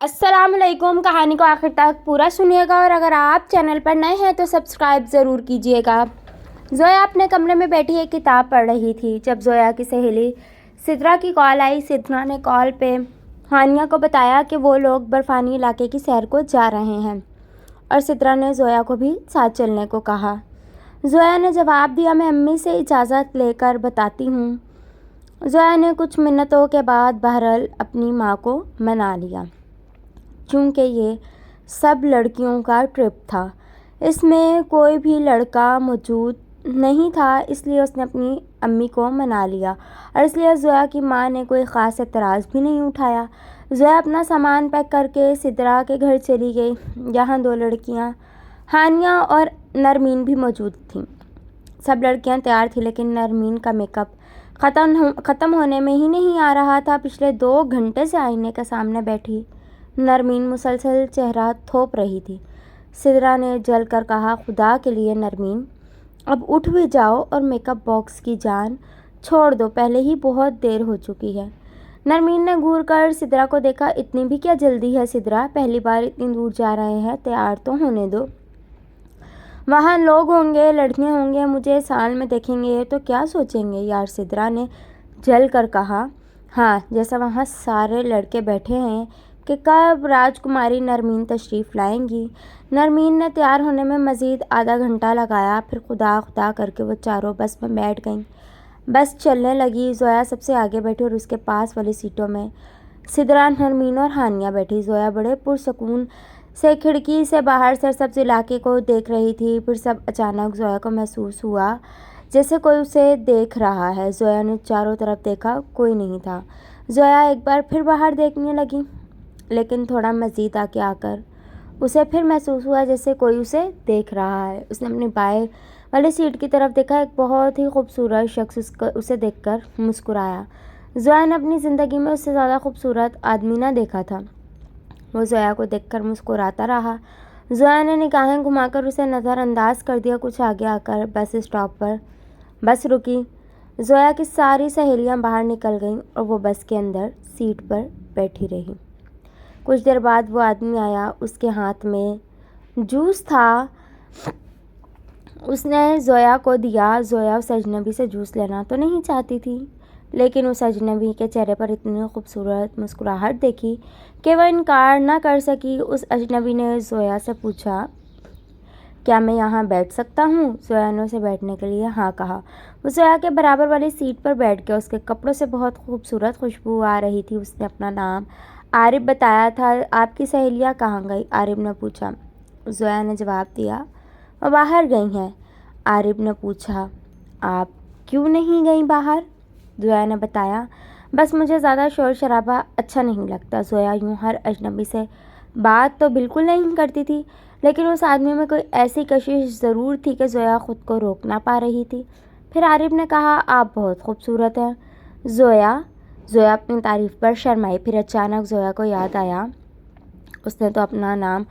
السلام علیکم. کہانی کو آخر تک پورا سنیے گا اور اگر آپ چینل پر نئے ہیں تو سبسکرائب ضرور کیجیے گا. زویا اپنے کمرے میں بیٹھی ایک کتاب پڑھ رہی تھی جب زویا کی سہیلی سدرا کی کال آئی. سدرا نے کال پہ ہانیہ کو بتایا کہ وہ لوگ برفانی علاقے کی سیر کو جا رہے ہیں اور سدرا نے زویا کو بھی ساتھ چلنے کو کہا. زویا نے جواب دیا، میں امی سے اجازت لے کر بتاتی ہوں. زویا نے کچھ منٹوں کے بعد بہرحال اپنی ماں کو منا لیا. چونکہ یہ سب لڑکیوں کا ٹرپ تھا، اس میں کوئی بھی لڑکا موجود نہیں تھا، اس لیے اس نے اپنی امی کو منا لیا اور اس لیے زویا کی ماں نے کوئی خاص اعتراض بھی نہیں اٹھایا. زویا اپنا سامان پیک کر کے سدرا کے گھر چلی گئی. یہاں دو لڑکیاں ہانیہ اور نرمین بھی موجود تھیں. سب لڑکیاں تیار تھیں لیکن نرمین کا میک اپ ختم ہونے میں ہی نہیں آ رہا تھا. پچھلے 2 گھنٹے سے آئینے کے سامنے بیٹھی نرمین مسلسل چہرہ تھوپ رہی تھی. سدرا نے جل کر کہا، خدا کے لیے نرمین اب اٹھ بھی جاؤ اور میک اپ باکس کی جان چھوڑ دو، پہلے ہی بہت دیر ہو چکی ہے. نرمین نے گھور کر سدرا کو دیکھا. اتنی بھی کیا جلدی ہے سدرا، پہلی بار اتنی دور جا رہے ہیں، تیار تو ہونے دو. وہاں لوگ ہوں گے، لڑکیاں ہوں گے، مجھے سال میں دیکھیں گے تو کیا سوچیں گے یار. سدرا نے جل کر کہا، ہاں جیسا وہاں سارے لڑکے بیٹھے ہیں کہ کب راجکماری نرمین تشریف لائیں گی. نرمین نے تیار ہونے میں مزید آدھا گھنٹہ لگایا. پھر خدا خدا کر کے وہ چاروں بس میں بیٹھ گئیں. بس چلنے لگی. زویا سب سے آگے بیٹھی اور اس کے پاس والی سیٹوں میں سدرا، نرمین اور ہانیہ بیٹھی. زویا بڑے پرسکون سے کھڑکی سے باہر سرسبز علاقے کو دیکھ رہی تھی. پھر سب اچانک زویا کو محسوس ہوا جیسے کوئی اسے دیکھ رہا ہے. زویا نے چاروں طرف دیکھا، کوئی نہیں تھا. زویا ایک بار پھر باہر دیکھنے لگی لیکن تھوڑا مزید آگے آ کر اسے پھر محسوس ہوا جیسے کوئی اسے دیکھ رہا ہے. اس نے اپنی بائیں والی سیٹ کی طرف دیکھا. ایک بہت ہی خوبصورت شخص اسے دیکھ کر مسکرایا. زویا نے اپنی زندگی میں اس سے زیادہ خوبصورت آدمی نہ دیکھا تھا. وہ زویا کو دیکھ کر مسکراتا رہا. زویا نے نگاہیں گھما کر اسے نظر انداز کر دیا. کچھ آگے آ کر بس اسٹاپ پر بس رکی. زویا کی ساری سہیلیاں باہر نکل گئیں اور وہ بس کے اندر سیٹ پر بیٹھی رہی. کچھ دیر بعد وہ آدمی آیا. اس کے ہاتھ میں جوس تھا. اس نے زویا کو دیا. زویا اس اجنبی سے جوس لینا تو نہیں چاہتی تھی لیکن اس اجنبی کے چہرے پر اتنی خوبصورت مسکراہٹ دیکھی کہ وہ انکار نہ کر سکی. اس اجنبی نے زویا سے پوچھا، کیا میں یہاں بیٹھ سکتا ہوں؟ زویا نے اسے بیٹھنے کے لیے ہاں کہا. وہ زویا کے برابر والی سیٹ پر بیٹھ گیا. اس کے کپڑوں سے بہت خوبصورت خوشبو آ رہی تھی. اس نے اپنا نام عارف بتایا تھا. آپ کی سہیلیاں کہاں گئی؟ عارف نے پوچھا. زویا نے جواب دیا، وہ باہر گئی ہیں. عارف نے پوچھا، آپ کیوں نہیں گئیں باہر؟ زویا نے بتایا، بس مجھے زیادہ شور شرابہ اچھا نہیں لگتا. زویا یوں ہر اجنبی سے بات تو بالکل نہیں کرتی تھی لیکن اس آدمی میں کوئی ایسی کشش ضرور تھی کہ زویا خود کو روک نہ پا رہی تھی. پھر عارف نے کہا، آپ بہت خوبصورت ہیں. زویا اپنی تعریف پر شرمائی. پھر اچانک زویا کو یاد آیا اس نے تو اپنا نام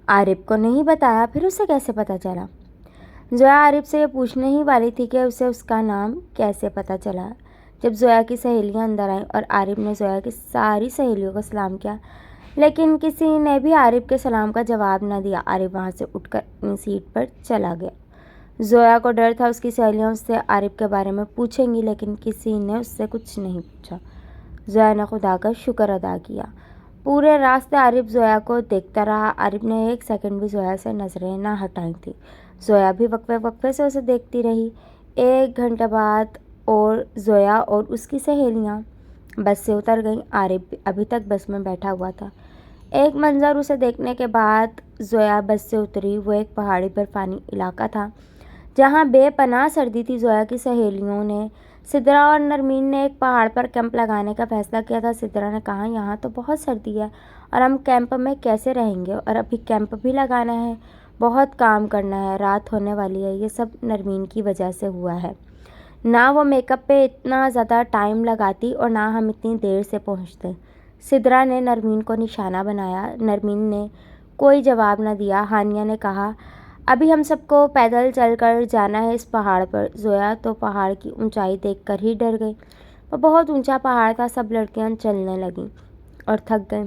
عارف کو نہیں بتایا. پھر اسے کیسے پتہ چلا؟ زویا عارف سے یہ پوچھنے ہی والی تھی کہ اسے اس کا نام کیسے پتہ چلا جب زویا کی سہیلیاں اندر آئیں اور عارف نے زویا کی ساری سہیلیوں کو سلام کیا لیکن کسی نے بھی عارف کے سلام کا جواب نہ دیا. عارف وہاں سے اٹھ کر اپنی سیٹ پر چلا گیا. زویا کو ڈر تھا اس کی سہیلیاں اس سے عارف کے بارے میں پوچھیں گی لیکن کسی نے اس سے کچھ نہیں پوچھا. زویا نے خدا کا شکر ادا کیا. پورے راستے عارف زویا کو دیکھتا رہا. عارف نے 1 سیکنڈ بھی زویا سے نظریں نہ ہٹائی تھی. زویا بھی وقفے سے اسے دیکھتی رہی. 1 گھنٹے بعد اور زویا اور اس کی سہیلیاں بس سے اتر گئیں. عارف ابھی تک بس میں بیٹھا ہوا تھا. ایک منظر اسے دیکھنے کے بعد زویا بس سے اتری. وہ ایک پہاڑی برفانی علاقہ تھا جہاں بے پناہ سردی تھی. زویا کی سہیلیوں نے سدرا اور نرمین نے ایک پہاڑ پر کیمپ لگانے کا فیصلہ کیا تھا. سدرا نے کہا، یہاں تو بہت سردی ہے اور ہم کیمپ میں کیسے رہیں گے، اور ابھی کیمپ بھی لگانا ہے، بہت کام کرنا ہے، رات ہونے والی ہے. یہ سب نرمین کی وجہ سے ہوا ہے. نہ وہ میک اپ پہ اتنا زیادہ ٹائم لگاتی اور نہ ہم اتنی دیر سے پہنچتے. سدرا نے نرمین کو نشانہ بنایا. نرمین نے کوئی جواب نہ دیا. ہانیہ نے کہا، ابھی ہم سب کو پیدل چل کر جانا ہے اس پہاڑ پر. زویا تو پہاڑ کی اونچائی دیکھ کر ہی ڈر گئی. وہ بہت اونچا پہاڑ تھا. سب لڑکیاں چلنے لگیں اور تھک گئیں.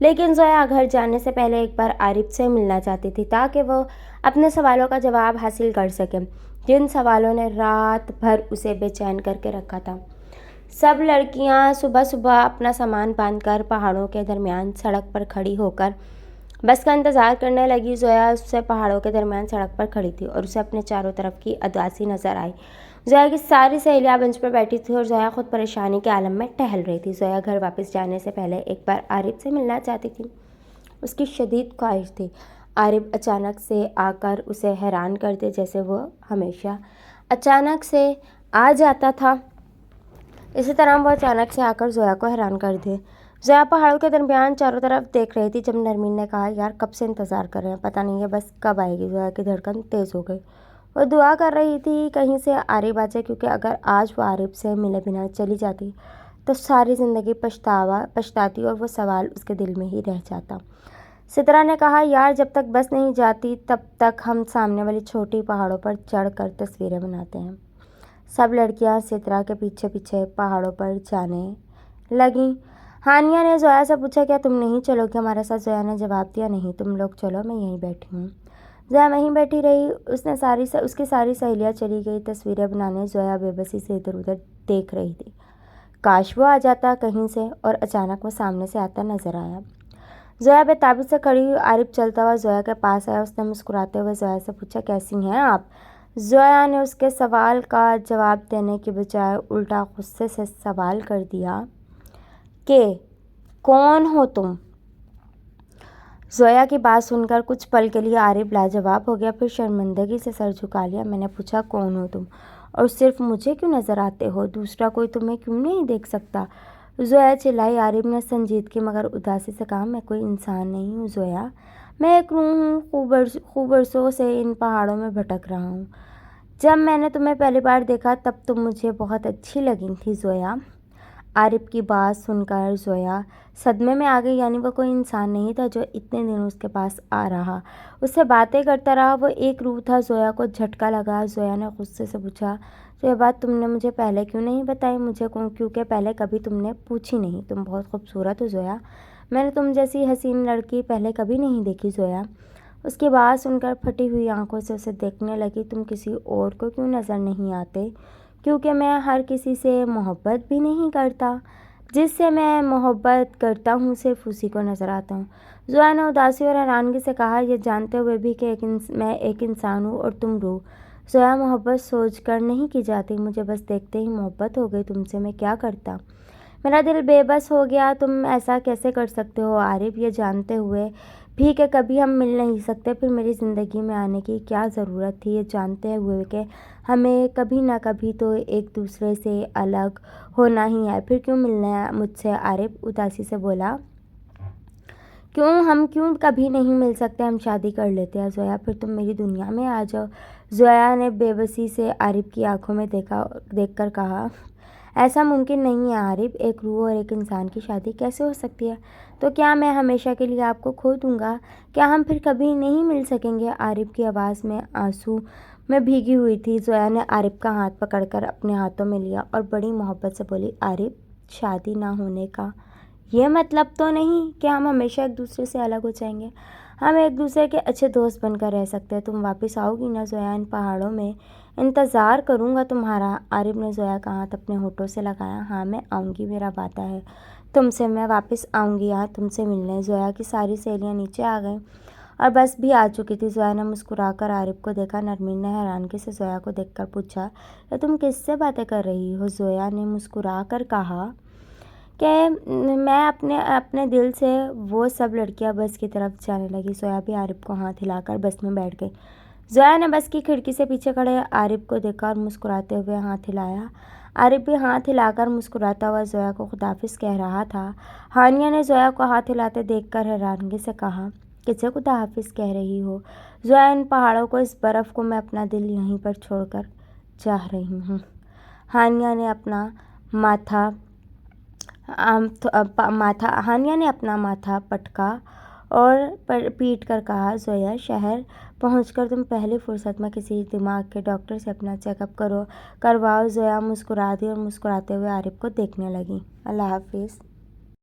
لیکن زویا گھر جانے سے پہلے ایک بار عارف سے ملنا چاہتی تھی تاکہ وہ اپنے سوالوں کا جواب حاصل کر سکے، جن سوالوں نے رات بھر اسے بے چین کر کے رکھا تھا۔ سب لڑکیاں صبح صبح اپنا سامان باندھ کر پہاڑوں کے درمیان سڑک پر کھڑی ہو کر بس کا انتظار کرنے لگی۔ زویا اس سے پہاڑوں کے درمیان سڑک پر کھڑی تھی اور اسے اپنے چاروں طرف کی اداسی نظر آئی۔ زویا کی ساری سہیلیاں بنچ پر بیٹھی تھی اور زویا خود پریشانی کے عالم میں ٹہل رہی تھی۔ زویا گھر واپس جانے سے پہلے ایک بار عارف سے ملنا چاہتی تھی، اس کی شدید خواہش تھی۔ عارف اچانک سے آ کر اسے حیران کرتے، جیسے وہ ہمیشہ اچانک سے آ جاتا تھا، اسی طرح وہ اچانک سے آ کر زویا کو حیران کر دے۔ زویا پہاڑوں کے درمیان چاروں طرف دیکھ رہی تھی جب نرمین نے کہا، یار کب سے انتظار کر رہے ہیں، پتہ نہیں ہے بس کب آئے گی۔ زویا کی دھڑکن تیز ہو گئی، وہ دعا کر رہی تھی کہیں سے عارف آ جائے، کیونکہ اگر آج وہ عارف سے ملے بنا چلی جاتی تو ساری زندگی پچھتاتی اور وہ سوال اس کے دل میں ہی رہ جاتا۔ سترہ نے کہا، یار جب تک بس نہیں جاتی تب تک ہم سامنے والی چھوٹی پہاڑوں پر چڑھ کر تصویریں بناتے ہیں۔ سب لڑکیاں سترہ کے پیچھے پیچھے پہاڑوں پر جانے لگیں۔ ہانیہ نے زویا سے پوچھا، کیا تم نہیں چلو گے ہمارے ساتھ؟ زویا نے جواب دیا، نہیں تم لوگ چلو، میں یہیں بیٹھی ہوں۔ زویا وہیں بیٹھی رہی، اس کی ساری سہیلیاں چلی گئی تصویریں بنانے۔ زویا بے بسی سے ادھر ادھر دیکھ رہی تھی، کاش وہ آ جاتا کہیں سے، اور اچانک وہ سامنے سے آتا نظر آیا۔ زویا بے تابی سے کھڑی ہوئی، عارف چلتا ہوا زویا کے پاس آیا۔ اس نے مسکراتے ہوئے زویا سے پوچھا، کیسی ہیں آپ؟ زویا نے اس کے سوال کا جواب دینے کی بجائے الٹا غصے سے سوال کر دیا کہ کون ہو تم؟ زویا کی بات سن کر کچھ پل کے لیے عارف لاجواب ہو گیا، پھر شرمندگی سے سر جھکا لیا۔ میں نے پوچھا کون ہو تم، اور صرف مجھے کیوں نظر آتے ہو، دوسرا کوئی تمہیں کیوں نہیں دیکھ سکتا؟ زویا چلائی۔ عارف نے سنجیدگی مگر اداسی سے کہا، میں کوئی انسان نہیں ہوں زویا، میں ایک روح ہوں، خوب برسوں سے ان پہاڑوں میں بھٹک رہا ہوں۔ جب میں نے تمہیں پہلی بار دیکھا تب تم مجھے بہت اچھی لگی تھی زویا۔ عارف کی بات سن کر زویا صدمے میں آ گئی، یعنی وہ کوئی انسان نہیں تھا جو اتنے دن اس کے پاس آ رہا، اس سے باتیں کرتا رہا، وہ ایک روح تھا۔ زویا کو جھٹکا لگا۔ زویا نے غصے سے پوچھا، تو یہ بات تم نے مجھے پہلے کیوں نہیں بتائی؟ مجھے کیونکہ پہلے کبھی تم نے پوچھی نہیں۔ تم بہت خوبصورت ہو زویا، میں نے تم جیسی حسین لڑکی پہلے کبھی نہیں دیکھی زویا۔ اس کی بات سن کر پھٹی ہوئی آنکھوں سے اسے دیکھنے لگی، تم کسی اور کو کیوں نظر نہیں آتے؟ کیونکہ میں ہر کسی سے محبت بھی نہیں کرتا، جس سے میں محبت کرتا ہوں صرف اسی کو نظر آتا ہوں۔ زویا نے اداسی اور حیرانگی سے کہا، یہ جانتے ہوئے بھی کہ میں ایک انسان ہوں اور تم روح؟ زویا، محبت سوچ کر نہیں کی جاتی، مجھے بس دیکھتے ہی محبت ہو گئی تم سے، میں کیا کرتا؟ میرا دل بے بس ہو گیا، تم ایسا کیسے کر سکتے ہو عارف؟ یہ جانتے ہوئے بھی کہ کبھی ہم مل نہیں سکتے، پھر میری زندگی میں آنے کی کیا ضرورت تھی؟ یہ جانتے ہوئے کہ ہمیں کبھی نہ کبھی تو ایک دوسرے سے الگ ہونا ہی ہے، پھر کیوں ملنا ہے مجھ سے؟ عارف اداسی سے بولا، ہم کیوں کبھی نہیں مل سکتے؟ ہم شادی کر لیتے ہیں زویا، پھر تم میری دنیا میں آ جاؤ۔ زویا نے بے بسی سے عارف کی آنکھوں میں دیکھ کر کہا، ایسا ممکن نہیں ہے عارف، ایک روح اور ایک انسان کی شادی کیسے ہو سکتی ہے؟ تو کیا میں ہمیشہ کے لیے آپ کو کھو دوں گا؟ کیا ہم پھر کبھی نہیں مل سکیں گے؟ عارف کی آواز میں آنسو میں بھیگی ہوئی تھی۔ زویا نے عارف کا ہاتھ پکڑ کر اپنے ہاتھوں میں لیا اور بڑی محبت سے بولی، عارف، شادی نہ ہونے کا یہ مطلب تو نہیں کہ ہم ہمیشہ ایک دوسرے سے الگ ہو جائیں گے، ہم ایک دوسرے کے اچھے دوست بن کر رہ سکتے ہیں۔ تم واپس آؤ گی نا زویا؟ ان پہاڑوں میں انتظار کروں گا تمہارا۔ عارف نے زویا کا ہاتھ اپنے ہونٹوں سے لگایا، ہاں میں آؤں گی، میرا وعدہ ہے تم سے، میں واپس آؤں گی یہاں تم سے ملنے۔ زویا کی ساری سہیلیاں نیچے آ گئیں اور بس بھی آ چکی تھی۔ زویا نے مسکرا کر عارف کو دیکھا۔ نرمین نے حیرانگی سے زویا کو دیکھ کر پوچھا، کہ تم کس سے باتیں کر رہی ہو؟ زویا نے مسکرا کر کہا کہ میں اپنے دل سے۔ وہ سب لڑکیاں بس کی طرف جانے لگی۔ زویا بھی عارف کو ہاتھ ہلا کر بس میں بیٹھ گئی۔ زویا نے بس کی کھڑکی سے پیچھے کھڑے عارف کو دیکھا اور مسکراتے ہوئے ہاتھ ہلایا۔ عارف بھی ہاتھ ہلا کر مسکراتا ہوا زویا کو خدا حافظ کہہ رہا تھا۔ ہانیہ نے زویا کو ہاتھ ہلاتے دیکھ کر حیرانگی سے کہا، کسے خدا حافظ کہہ رہی ہو؟ زویا، ان پہاڑوں کو، اس برف کو، میں اپنا دل یہیں پر چھوڑ کر جا رہی ہوں۔ ہانیہ نے اپنا ماتھا پٹکا اور پیٹ کر کہا، زویا، شہر پہنچ کر تم پہلی فرصت میں کسی دماغ کے ڈاکٹر سے اپنا چیک اپ کرواؤ۔ زویا مسکرا دی اور مسکراتے ہوئے عارف کو دیکھنے لگی۔ اللہ حافظ۔